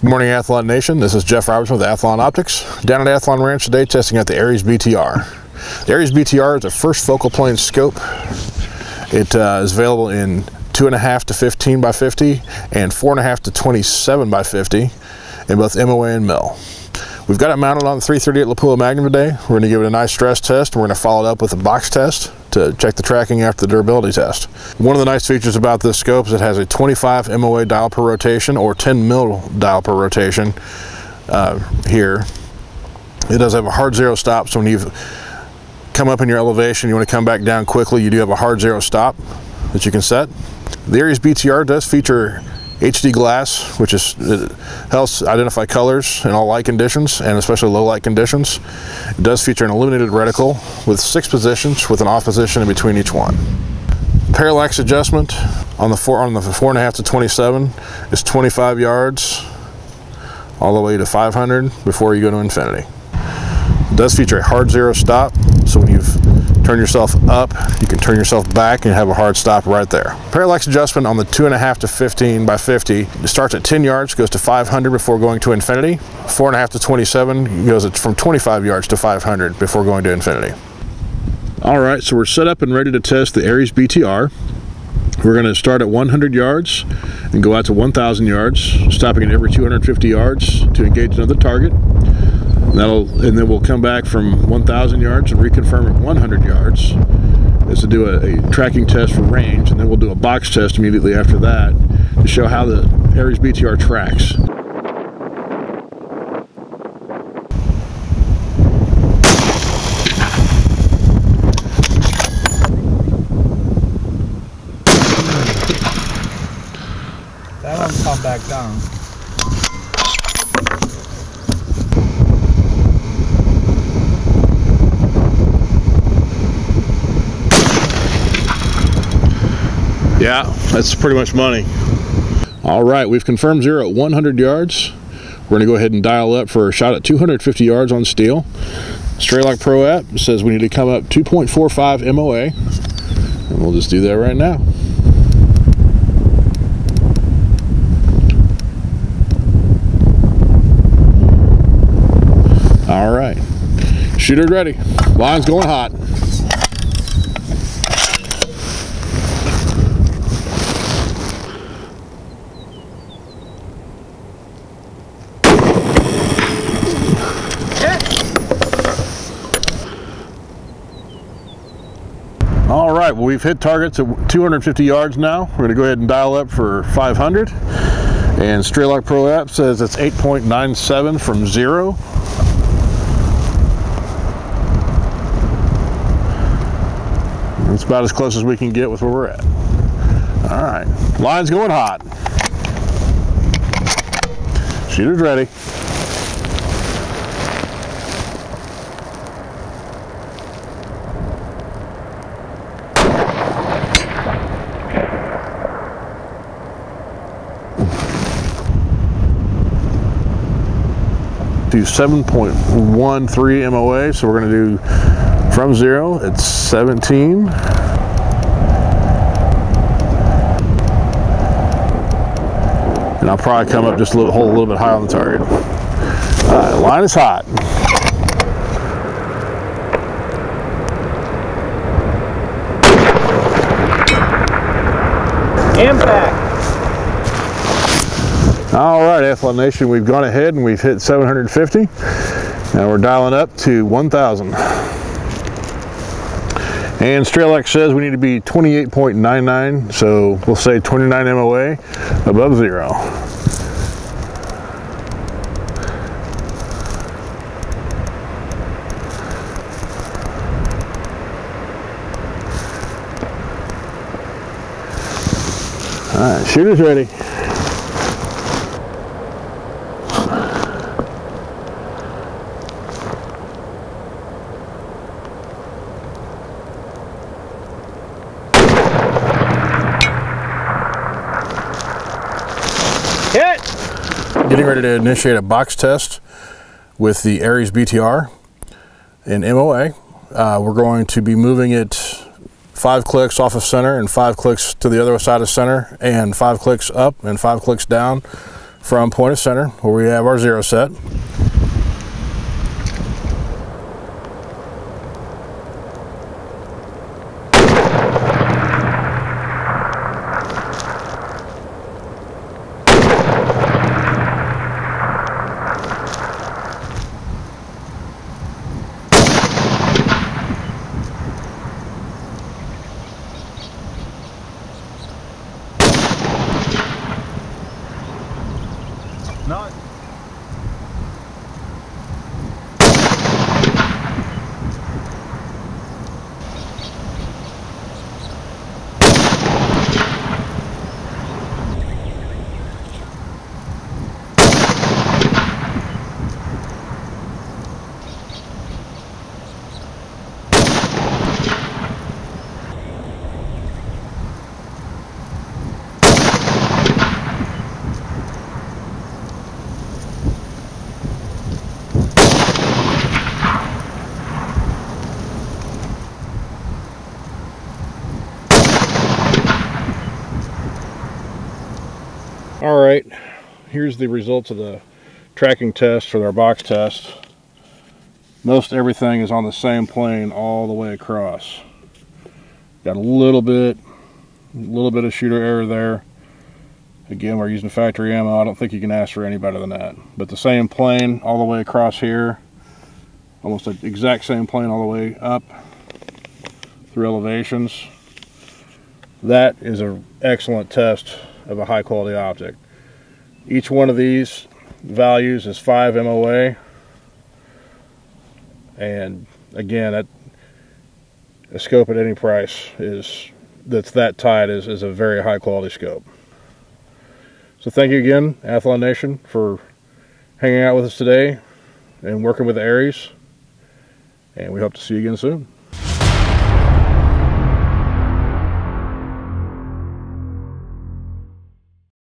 Good morning, Athlon Nation. This is Jeff Robertson with Athlon Optics. Down at Athlon Ranch today, testing out the Aries BTR. The Aries BTR is a first focal plane scope. It is available in 2.5 to 15 by 50 and 4.5 to 27 by 50 in both MOA and mil. We've got it mounted on the 338 Lapua Magnum today. We're going to give it a nice stress test, and we're going to follow it up with a box test to check the tracking after the durability test. One of the nice features about this scope is it has a 25 MOA dial per rotation or 10 mil dial per rotation here. It does have a hard zero stop, so when you've come up in your elevation, you want to come back down quickly, you do have a hard zero stop that you can set. The Aries BTR does feature HD glass, which helps identify colors in all light conditions and especially low light conditions. It does feature an illuminated reticle with 6 positions with an off position in between each one. Parallax adjustment on the 4.5 to 27 is 25 yards all the way to 500 before you go to infinity. It does feature a hard zero stop, so when you've turned yourself up, you can turn yourself back and have a hard stop right there. Parallax adjustment on the 2.5 to 15 by 50, it starts at 10 yards, goes to 500 before going to infinity. 4.5 to 27 goes from 25 yards to 500 before going to infinity. All right, so we're set up and ready to test the Aries BTR. We're going to start at 100 yards and go out to 1,000 yards, stopping at every 250 yards to engage another target. And then we'll come back from 1,000 yards and reconfirm at 100 yards. That's to do a tracking test for range, and then we'll do a box test immediately after that to show how the Aries BTR tracks. That one's come back down. Yeah, that's pretty much money. All right, we've confirmed zero at 100 yards. We're going to go ahead and dial up for a shot at 250 yards on steel. Straylock Pro app says we need to come up 2.45 MOA, and we'll just do that right now. All right, shooter ready. Line's going hot. All right, well, we've hit targets at 250 yards now. We're going to go ahead and dial up for 500. And Straylock Pro app says it's 8.97 from 0. That's about as close as we can get with where we're at. All right, line's going hot. Shooter's ready. Do 7.13 MOA, so we're going to do from 0 at 17. And I'll probably come up just hold a little bit high on the target. Line is hot. Impact. All right, Athlon Nation, we've gone ahead and we've hit 750. Now we're dialing up to 1,000. And Straylock says we need to be 28.99, so we'll say 29 MOA above 0. All right, shooter's ready. Hit! Getting ready to initiate a box test with the Aries BTR in MOA. We're going to be moving it 5 clicks off of center and 5 clicks to the other side of center and 5 clicks up and 5 clicks down from point of center where we have our 0 set. No. All right, here's the results of the tracking test for our box test. Most everything is on the same plane all the way across. Got a little bit of shooter error there. Again, we're using factory ammo. I don't think you can ask for any better than that. But the same plane all the way across here, almost the exact same plane all the way up through elevations. That is an excellent test of a high quality optic. Each one of these values is 5 MOA, and again, a scope at any price that's that tight is a very high quality scope. So thank you again, Athlon Nation, for hanging out with us today and working with the Aries, and we hope to see you again soon.